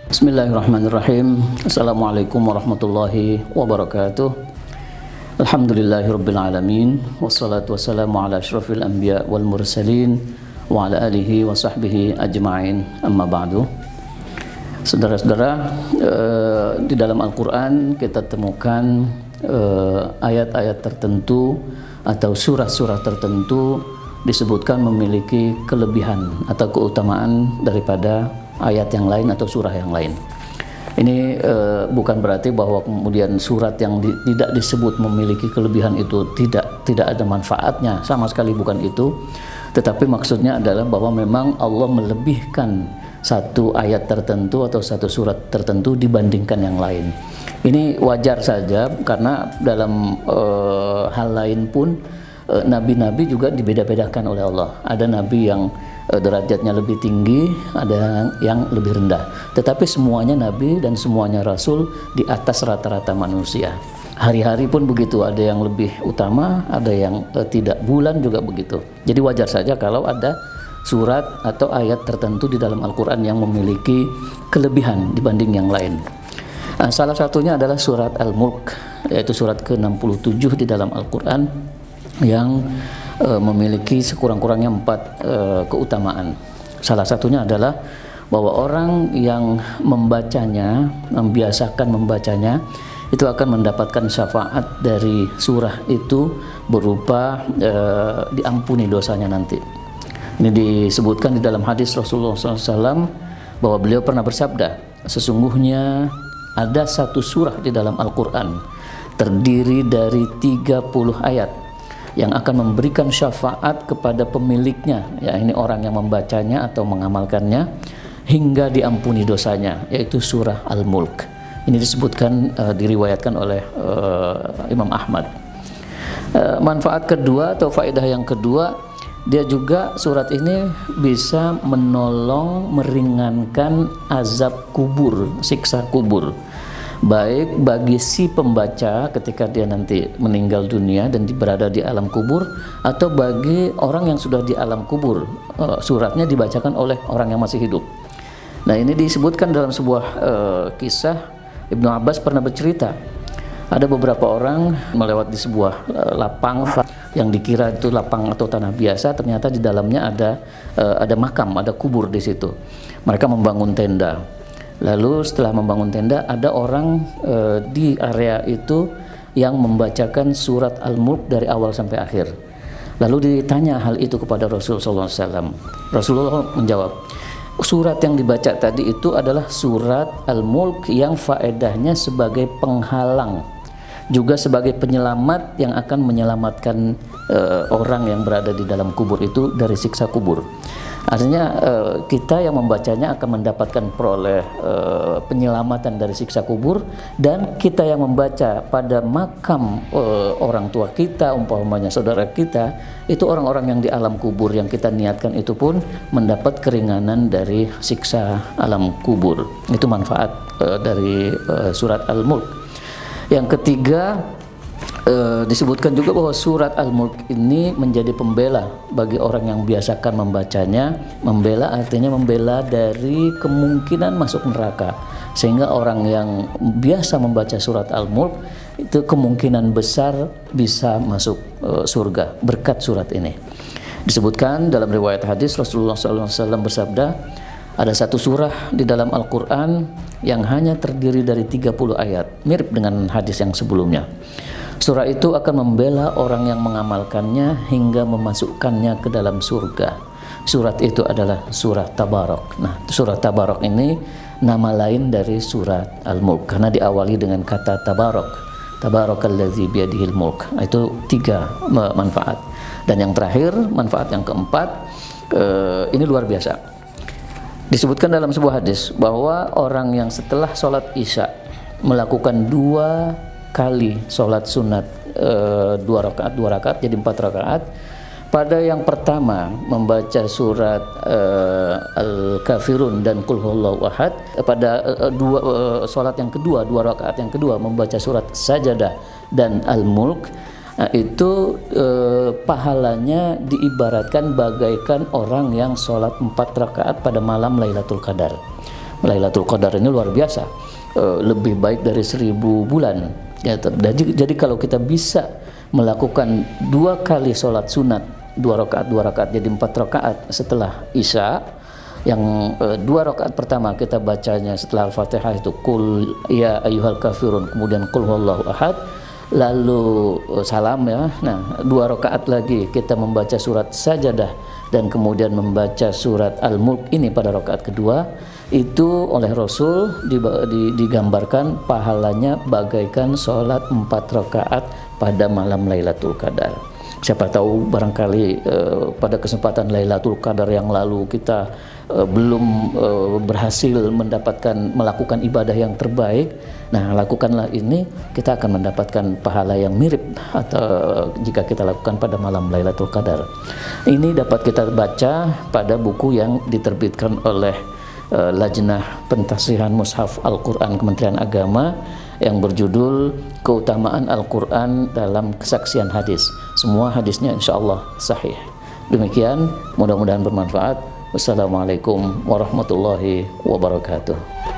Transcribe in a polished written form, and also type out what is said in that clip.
Bismillahirrahmanirrahim. Assalamualaikum warahmatullahi wabarakatuh. Alhamdulillahirabbil alamin wassalatu wassalamu ala asyrafil anbiya wal mursalin wa ala alihi wa sahbihi ajma'in. Amma ba'du. Saudara-saudara, di dalam Al-Qur'an kita temukan ayat-ayat tertentu atau surah-surah tertentu disebutkan memiliki kelebihan atau keutamaan daripada ayat yang lain atau surah yang lain. Ini bukan berarti bahwa kemudian surat yang tidak disebut memiliki kelebihan itu tidak ada manfaatnya, sama sekali bukan itu. Tetapi maksudnya adalah bahwa memang Allah melebihkan satu ayat tertentu atau satu surat tertentu dibandingkan yang lain. Ini wajar saja karena dalam hal lain pun nabi-nabi juga dibeda-bedakan oleh Allah. Ada nabi yang derajatnya lebih tinggi, ada yang lebih rendah. Tetapi semuanya nabi dan semuanya rasul di atas rata-rata manusia. Hari-hari pun begitu, ada yang lebih utama, ada yang tidak. Bulan juga begitu. Jadi wajar saja kalau ada surat atau ayat tertentu di dalam Al-Quran yang memiliki kelebihan dibanding yang lain. Salah satunya adalah surat Al-Mulk, yaitu surat ke-67 di dalam Al-Quran yang memiliki sekurang-kurangnya 4 keutamaan. Salah satunya adalah bahwa orang yang membacanya, membiasakan membacanya, itu akan mendapatkan syafaat dari surah itu berupa diampuni dosanya nanti. Ini disebutkan di dalam hadis Rasulullah SAW bahwa beliau pernah bersabda, sesungguhnya ada satu surah di dalam Al-Quran terdiri dari 30 ayat yang akan memberikan syafaat kepada pemiliknya, ya ini orang yang membacanya atau mengamalkannya hingga diampuni dosanya, yaitu surah Al-Mulk. Ini disebutkan diriwayatkan oleh Imam Ahmad. Manfaat kedua atau faedah yang kedua, dia juga surat ini bisa menolong meringankan azab kubur, siksa kubur, baik bagi si pembaca ketika dia nanti meninggal dunia dan berada di alam kubur, atau bagi orang yang sudah di alam kubur, suratnya dibacakan oleh orang yang masih hidup. Nah, ini disebutkan dalam sebuah kisah. Ibnu Abbas pernah bercerita, ada beberapa orang melewati sebuah lapang yang dikira itu lapang atau tanah biasa, ternyata di dalamnya ada makam, ada kubur di situ. Mereka membangun tenda. Lalu setelah membangun tenda, ada orang di area itu yang membacakan surat Al-Mulk dari awal sampai akhir. Lalu ditanya hal itu kepada Rasulullah SAW. Rasulullah menjawab, surat yang dibaca tadi itu adalah surat Al-Mulk yang faedahnya sebagai penghalang, juga sebagai penyelamat yang akan menyelamatkan orang yang berada di dalam kubur itu dari siksa kubur. Artinya kita yang membacanya akan mendapatkan peroleh penyelamatan dari siksa kubur, dan kita yang membaca pada makam orang tua kita, umpamanya saudara kita, itu orang-orang yang di alam kubur yang kita niatkan itu pun mendapat keringanan dari siksa alam kubur. Itu manfaat dari surat Al-Mulk. Yang ketiga, disebutkan juga bahwa surat Al-Mulk ini menjadi pembela bagi orang yang biasakan membacanya. Membela artinya membela dari kemungkinan masuk neraka, sehingga orang yang biasa membaca surat Al-Mulk itu kemungkinan besar bisa masuk surga berkat surat ini. Disebutkan dalam riwayat hadis Rasulullah SAW bersabda, ada satu surah di dalam Al-Quran yang hanya terdiri dari 30 ayat, mirip dengan hadis yang sebelumnya. Surah itu akan membela orang yang mengamalkannya hingga memasukkannya ke dalam surga. Surat itu adalah surah Tabarok. Nah, surah Tabarok ini nama lain dari surat Al-Mulk karena diawali dengan kata Tabarok. Tabarakalladzi biyadihil mulk. Itu 3 manfaat. Dan yang terakhir, manfaat yang keempat, ini luar biasa. Disebutkan dalam sebuah hadis bahwa orang yang setelah sholat isya melakukan 2 kali sholat sunat, 2 rakaat jadi 4 rakaat. Pada yang pertama membaca surat Al-Kafirun dan Qul Huwallahu Ahad. Pada sholat yang kedua, 2 rakaat yang kedua membaca surat Sajadah dan Al-Mulk. Itu pahalanya diibaratkan bagaikan orang yang sholat 4 rakaat pada malam Lailatul Qadar. Lailatul Qadar ini luar biasa, lebih baik dari 1000 bulan. Ya, jadi kalau kita bisa melakukan 2 kali sholat sunat, 2 rakaat jadi 4 rakaat setelah Isya, yang 2 rakaat pertama kita bacanya setelah Al-Fatihah itu Qul ya ayyuhal kafirun, kemudian Qul huwallahu ahad, lalu salam ya. Nah, 2 rakaat lagi kita membaca surat Sajadah dan kemudian membaca surat Al-Mulk ini pada rakaat kedua. Itu oleh Rasul digambarkan pahalanya bagaikan sholat 4 rakaat pada malam Lailatul Qadar. Siapa tahu barangkali pada kesempatan Lailatul Qadar yang lalu kita belum berhasil melakukan ibadah yang terbaik. Nah, lakukanlah ini, kita akan mendapatkan pahala yang mirip atau jika kita lakukan pada malam Lailatul Qadar. Ini dapat kita baca pada buku yang diterbitkan oleh Lajnah Pentasihan Mushaf Al-Quran Kementerian Agama yang berjudul Keutamaan Al-Quran dalam Kesaksian Hadis. Semua hadisnya insya Allah sahih. Demikian, mudah-mudahan bermanfaat. Wassalamualaikum warahmatullahi wabarakatuh.